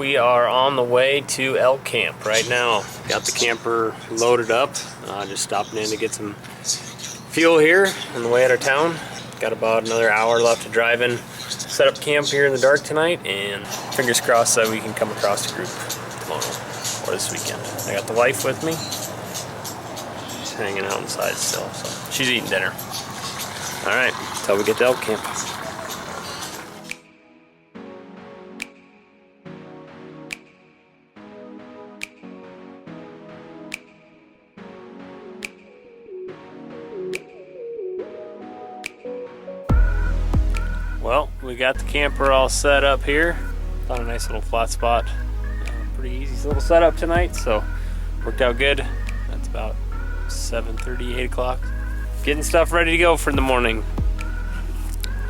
we are on the way to elk camp right now. Got the camper loaded up. Just stopping in to get some fuel here on the way out of town. Got about another hour left to drive in, set up camp here in the dark tonight, and fingers crossed that we can come across the group tomorrow or this weekend. I got the wife with me. She's hanging out inside still, so she's eating dinner. All right, until we get to elk camp. Well, we got the camper all set up here. Found a nice little flat spot. Pretty easy little setup tonight, so worked out good. That's about 7:30, 8 o'clock. Getting stuff ready to go for the morning.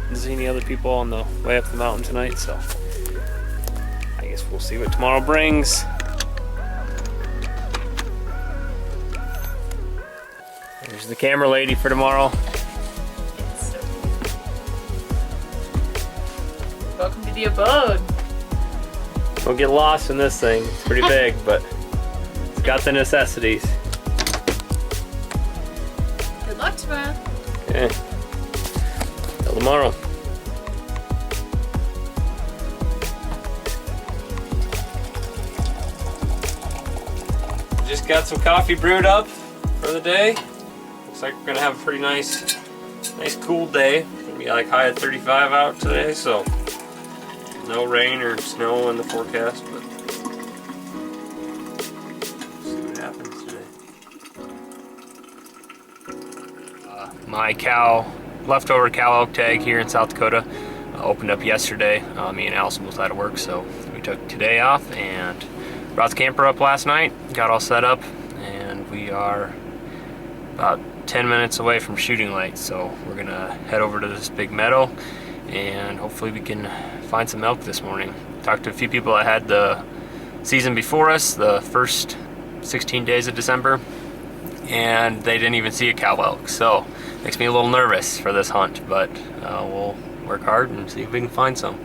Didn't see any other people on the way up the mountain tonight, so I guess we'll see what tomorrow brings. There's the camera lady for tomorrow. Welcome to the abode. Don't get lost in this thing. It's pretty big, but it's got the necessities. Good luck tomorrow. Okay. Till tomorrow. Just got some coffee brewed up for the day. Looks like we're gonna have a pretty nice cool day. It's gonna be like high at 35 out today, so no rain or snow in the forecast, but see what happens today. My leftover cow elk tag here in South Dakota opened up yesterday. Me and Allison both out of work, so we took today off and brought the camper up last night, got all set up, and we are about 10 minutes away from shooting light, so we're gonna head over to this big meadow and hopefully we can find some elk this morning. Talked to a few people that had the season before us, the first 16 days of December, and they didn't even see a cow elk, so makes me a little nervous for this hunt, but we'll work hard and see if we can find some.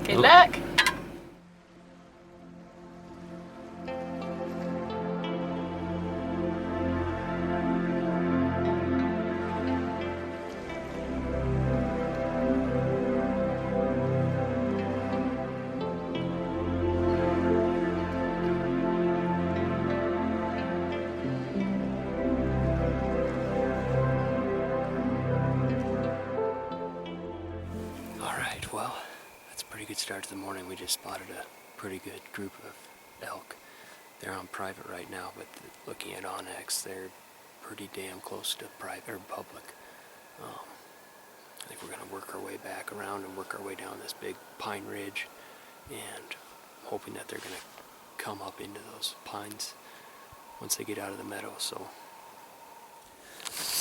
Good luck. Well, that's a pretty good start to the morning. We just spotted a pretty good group of elk. They're on private right now, but looking at onX, they're pretty damn close to private or public. I think we're gonna work our way back around and work our way down this big pine ridge, and hoping that they're gonna come up into those pines once they get out of the meadow. So, all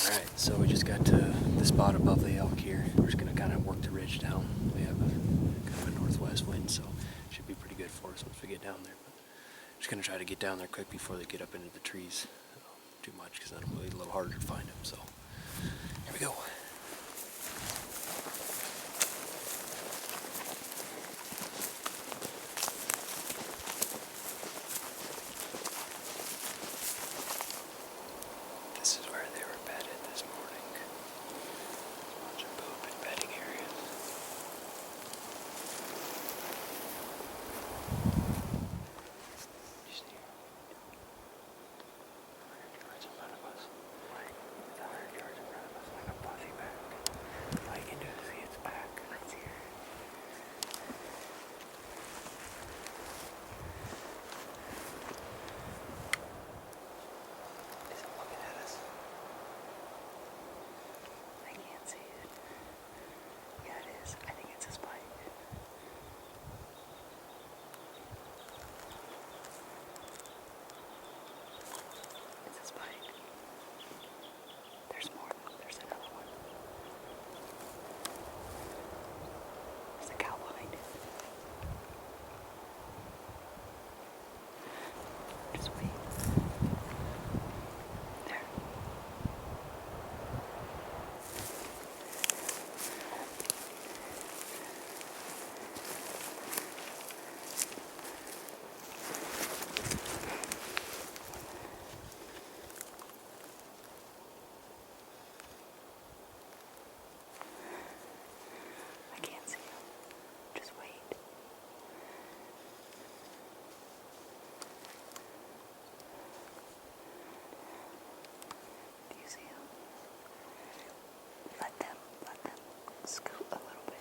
right, so we just got to the spot above the elk here. We're just gonna kind of work the ridge down. We have kind of a northwest wind, so it should be pretty good for us once we get down there. But just gonna try to get down there quick before they get up into the trees too much, because that'll be a little harder to find them. So here we go. This is where they were bedded this morning. A bunch of poop and bedding areas. You see? Right in front of us. Right. Scoot a little bit.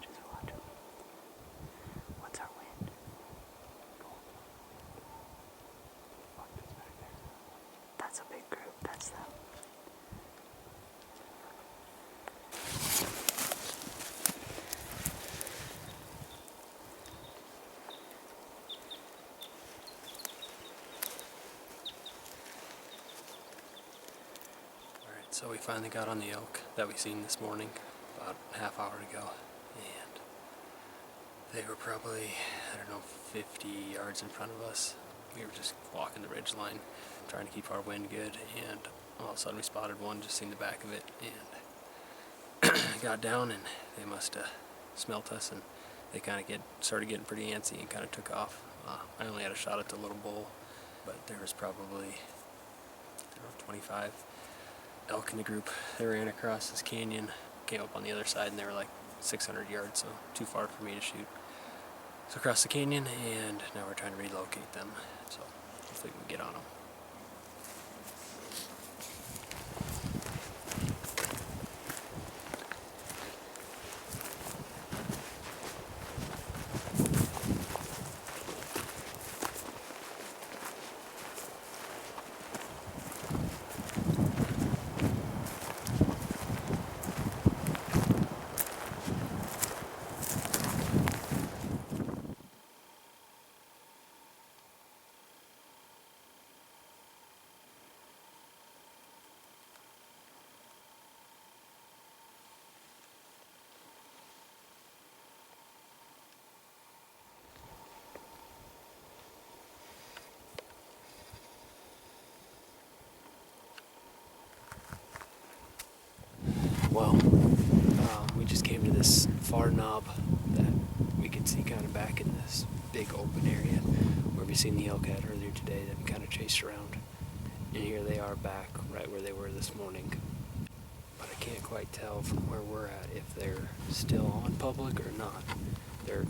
Just watch them. What's our wind? That's a big group. That's them. Alright, so we finally got on the elk that we seen this morning, about a half hour ago, and they were probably, I don't know, 50 yards in front of us. We were just walking the ridge line, trying to keep our wind good, and all of a sudden we spotted one, just seen the back of it, and got down, and they must have smelt us, and they kind of started getting pretty antsy and kind of took off. I only had a shot at the little bull, but there was probably, I don't know, 25 elk in the group. They ran across this canyon, came up on the other side, and they were like 600 yards, so too far for me to shoot. So across the canyon, and now we're trying to relocate them, so hopefully we can get on them. Well, we just came to this far knob that we could see kind of back in this big open area where we seen the elk at earlier today that we kind of chased around. And here they are back right where they were this morning. But I can't quite tell from where we're at if they're still on public or not. They're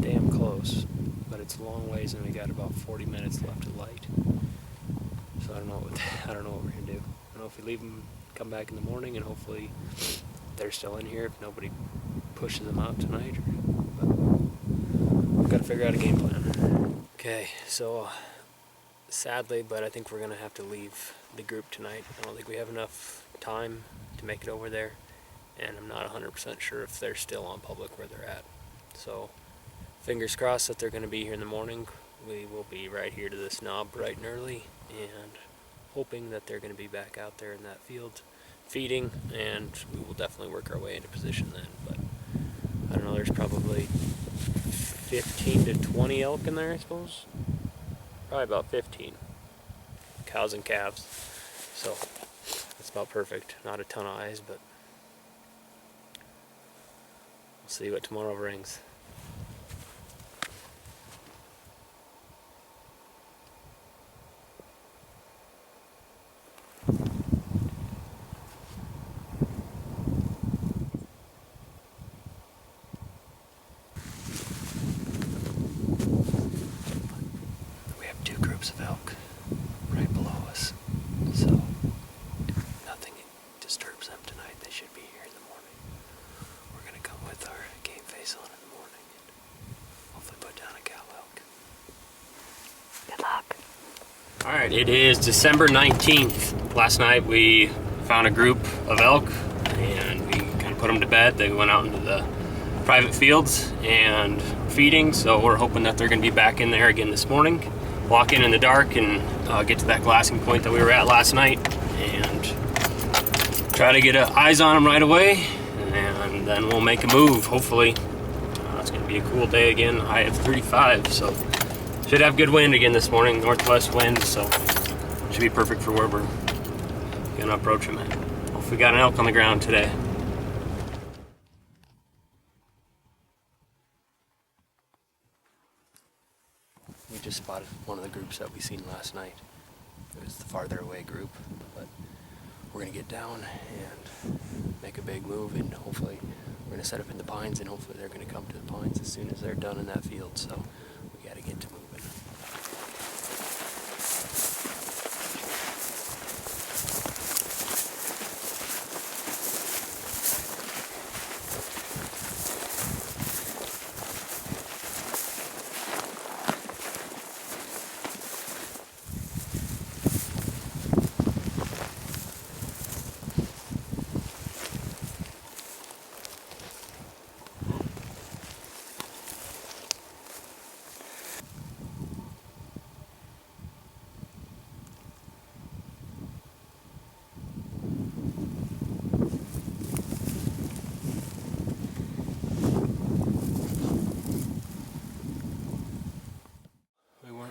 damn close, but it's a long ways and we got about 40 minutes left of light. So I don't know what we're gonna do. I don't know if we leave them, come back in the morning, and hopefully they're still in here if nobody pushes them out tonight. But we've got to figure out a game plan. Okay, so sadly, but I think we're gonna have to leave the group tonight. I don't think we have enough time to make it over there, and I'm not 100% sure if they're still on public where they're at. So fingers crossed that they're gonna be here in the morning. We will be right here to this knob bright and early, and hoping that they're going to be back out there in that field feeding, and we will definitely work our way into position then. But I don't know, there's probably 15 to 20 elk in there, I suppose. Probably about 15 cows and calves, so that's about perfect. Not a ton of eyes, but we'll see what tomorrow brings. Of elk right below us, so if nothing disturbs them tonight, they should be here in the morning. We're gonna come with our game face on in the morning and hopefully put down a cow elk. Good luck. Alright, it is December 19th. Last night we found a group of elk and we kind of put them to bed. They went out into the private fields and feeding, so we're hoping that they're going to be back in there again this morning. walk in the dark and get to that glassing point that we were at last night and try to get eyes on them right away, and then we'll make a move, hopefully. It's going to be a cool day again, high of 35, so should have good wind again this morning, northwest wind, so should be perfect for where we're going to approach them at. Hopefully we got an elk on the ground today. We just spotted one of the groups that we seen last night. It was the farther away group, but we're gonna get down and make a big move, and hopefully we're gonna set up in the pines, and hopefully they're gonna come to the pines as soon as they're done in that field. So we gotta get to moving.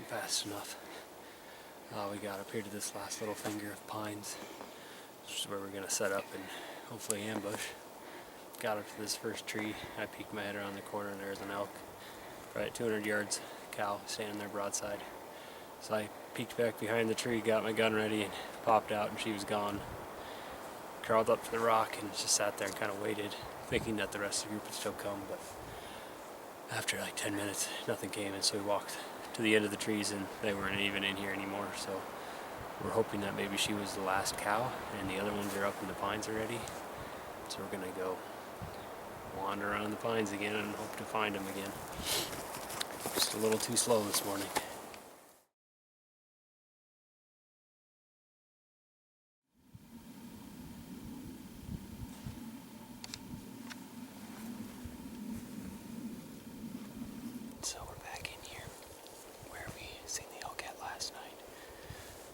Fast enough. We got up here to this last little finger of pines, which is where we're gonna set up and hopefully ambush. Got up to this first tree. I peeked my head around the corner and there's an elk, right at 200 yards, cow standing there broadside. So I peeked back behind the tree, got my gun ready, and popped out, and she was gone. Crawled up to the rock and just sat there and kind of waited, thinking that the rest of the group would still come, but after like 10 minutes, nothing came, and so we walked to the end of the trees and they weren't even in here anymore. So we're hoping that maybe she was the last cow and the other ones are up in the pines already. So we're gonna go wander around the pines again and hope to find them again. Just a little too slow this morning. So we're back in here where we seen the elk at last night.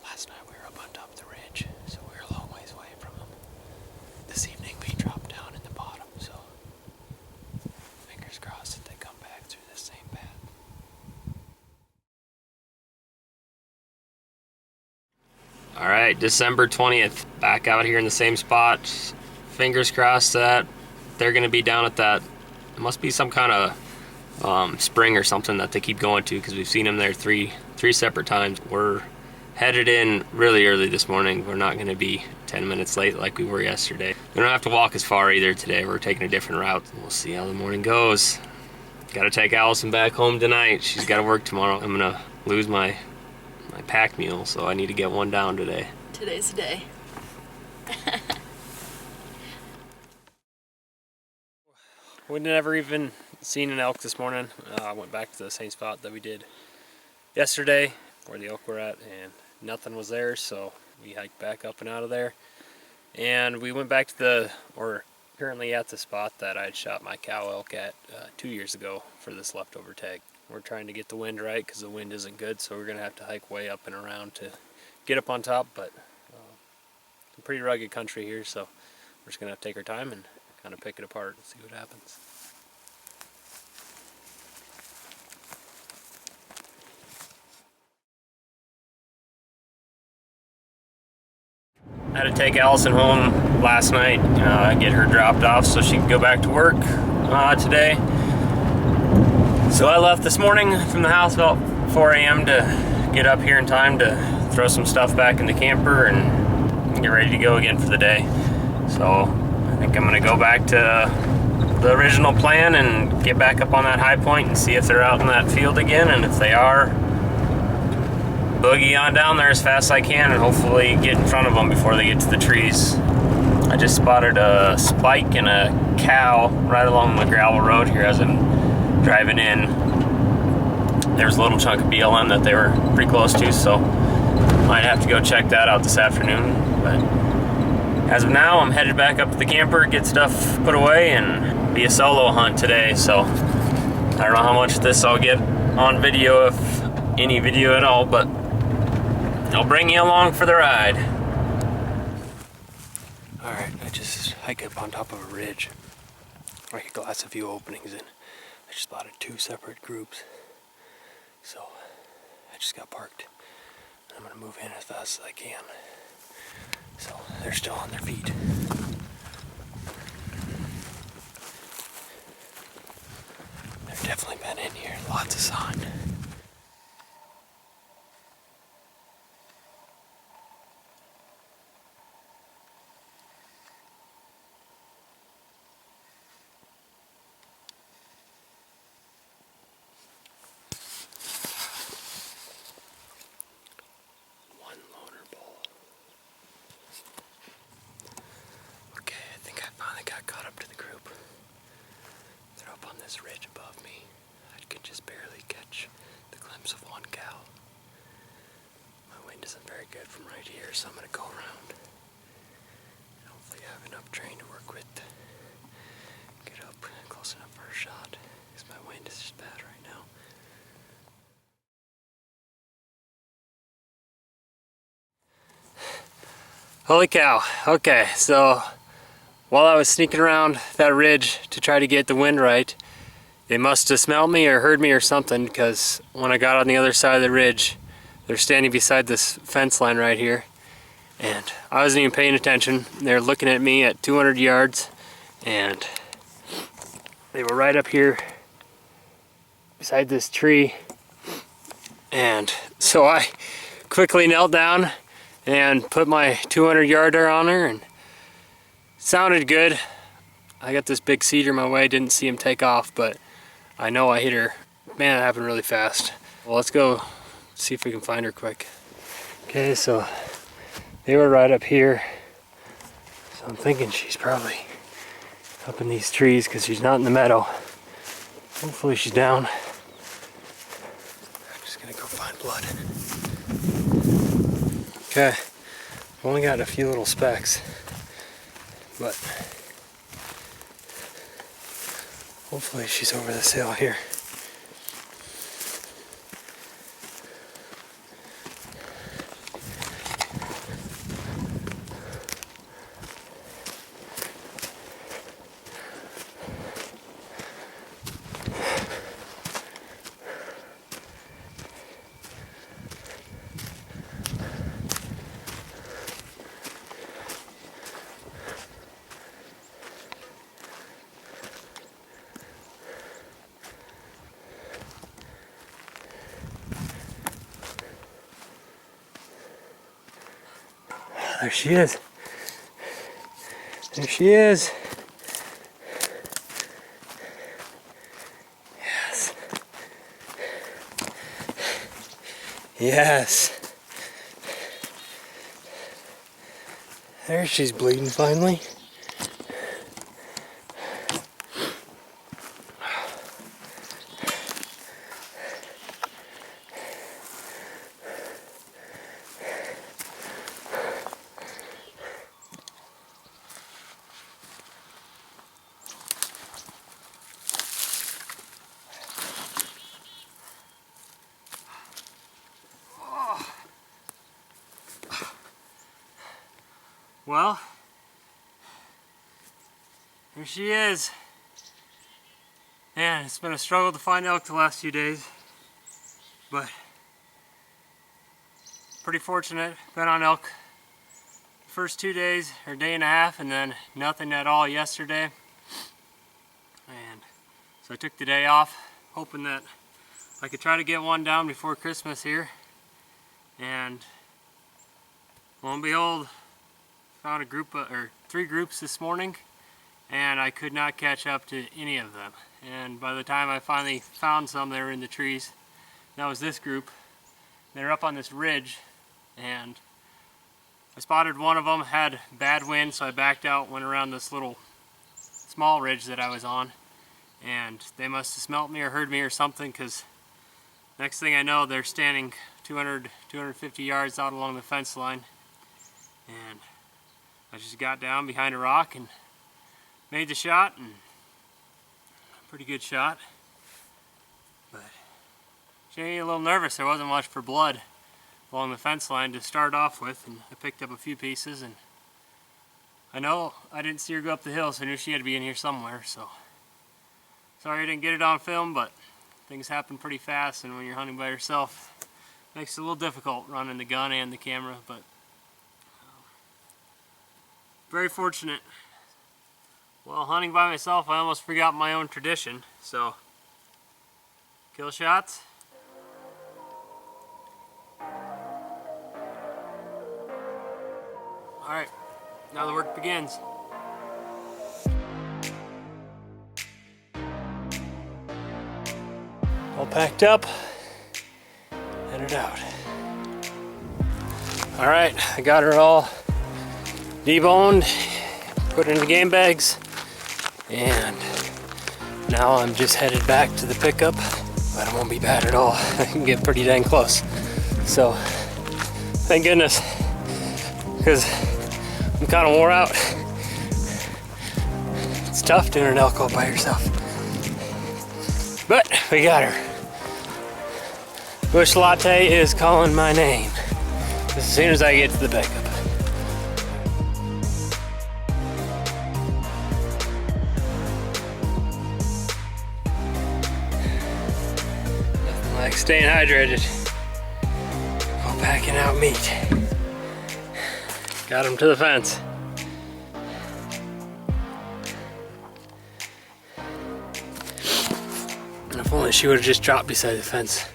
Last night we were up on top of the ridge, so we were a long ways away from them. This evening we dropped down in the bottom, so fingers crossed that they come back through this same path. Alright, December 20th, back out here in the same spot. Fingers crossed that they're going to be down at that. It must be some kind of spring or something that they keep going to, because we've seen them there three separate times. We're headed in really early this morning. We're not going to be 10 minutes late like we were yesterday. We don't have to walk as far either today. We're taking a different route. We'll see how the morning goes. Got to take Allison back home tonight. She's got to work tomorrow. I'm going to lose my pack mule, so I need to get one down today. Today's the day. We'd never even seen an elk this morning. I went back to the same spot that we did yesterday where the elk were at, and nothing was there, so we hiked back up and out of there. And we went back to we're currently at the spot that I'd shot my cow elk at 2 years ago for this leftover tag. We're trying to get the wind right because the wind isn't good, so we're going to have to hike way up and around to get up on top, but it's a pretty rugged country here, so we're just going to have to take our time and kind of pick it apart and see what happens. I had to take Allison home last night, get her dropped off so she could go back to work today. So I left this morning from the house about 4 a.m. to get up here in time to throw some stuff back in the camper and get ready to go again for the day. So I think I'm gonna go back to the original plan and get back up on that high point and see if they're out in that field again, and if they are, boogie on down there as fast as I can and hopefully get in front of them before they get to the trees. I just spotted a spike and a cow right along the gravel road here as I'm driving in. There's a little chunk of BLM that they were pretty close to, so might have to go check that out this afternoon. But as of now, I'm headed back up to the camper, get stuff put away, and be a solo hunt today. So I don't know how much of this I'll get on video if any video at all, but I'll bring you along for the ride. Alright, I just hiked up on top of a ridge. I could glass a few openings in. I just spotted 2 separate groups. So I just got parked. I'm gonna move in as fast as I can. So they're still on their feet. They've definitely been in here. Lots of sun. One loner bull. Okay, I think I finally got caught up to the group. They're up on this ridge above me. I could just barely catch the glimpse of one cow. My wind isn't very good from right here, so I'm gonna go around. And hopefully I have enough terrain to work with to get up close enough for a shot, because my wind is just bad right now. Holy cow. Okay, so while I was sneaking around that ridge to try to get the wind right, they must have smelled me or heard me or something, because when I got on the other side of the ridge, they're standing beside this fence line right here, and I wasn't even paying attention. They're looking at me at 200 yards, and they were right up here beside this tree. And so I quickly knelt down and put my 200 yarder on her, and it sounded good. I got this big cedar my way, didn't see him take off, but I know I hit her. Man, it happened really fast. Well, let's go see if we can find her quick. Okay, so they were right up here. So I'm thinking she's probably up in these trees because she's not in the meadow. Hopefully she's down. I'm just gonna go find blood. Okay, I've only got a few little specks, but hopefully she's over this hill here. There she is. There she is. Yes. Yes. There she's bleeding finally. Well, here she is. Man, it's been a struggle to find elk the last few days, but pretty fortunate. Been on elk the first 2 days, or day and a half, and then nothing at all yesterday. And so I took the day off, hoping that I could try to get one down before Christmas here. And lo and behold, found a group or 3 groups this morning, and I could not catch up to any of them. And by the time I finally found some, they were in the trees. That was this group. They're up on this ridge, and I spotted one of them had bad wind, so I backed out, went around this little small ridge that I was on, and they must have smelt me or heard me or something, because next thing I know, they're standing 200, 250 yards out along the fence line. And I just got down behind a rock and made the shot, and pretty good shot, but Getting a little nervous. There wasn't much for blood along the fence line to start off with, and I picked up a few pieces, and I know I didn't see her go up the hill, so I knew she had to be in here somewhere. So sorry I didn't get it on film, but things happen pretty fast, and when you're hunting by yourself, it makes it a little difficult running the gun and the camera, but very fortunate. Well, hunting by myself, I almost forgot my own tradition, so kill shots. Alright, now the work begins. All packed up, headed out. Alright, I got her all deboned, put into game bags, and now I'm just headed back to the pickup, but it won't be bad at all. I can get pretty dang close. So, thank goodness, because I'm kind of wore out. It's tough doing an elk all by yourself. But we got her. Bush Latte is calling my name as soon as I get to the pickup. Nothing like staying hydrated while packing out meat. Got him to the fence. And if only she would have just dropped beside the fence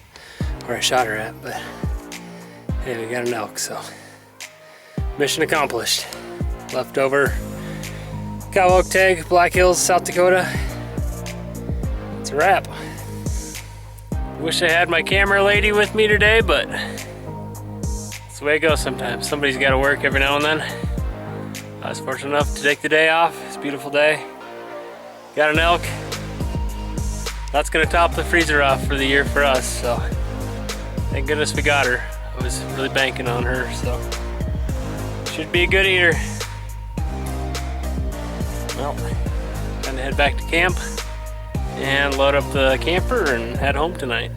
where I shot her at, but hey, we got an elk, so mission accomplished. Leftover cow elk tag, Black Hills, South Dakota. It's a wrap. Wish I had my camera lady with me today, but it's the way it goes sometimes. Somebody's got to work every now and then. I was fortunate enough to take the day off. It's a beautiful day. Got an elk. That's gonna top the freezer off for the year for us, so thank goodness we got her. I was really banking on her, so should be a good eater. Well, time to head back to camp and load up the camper and head home tonight.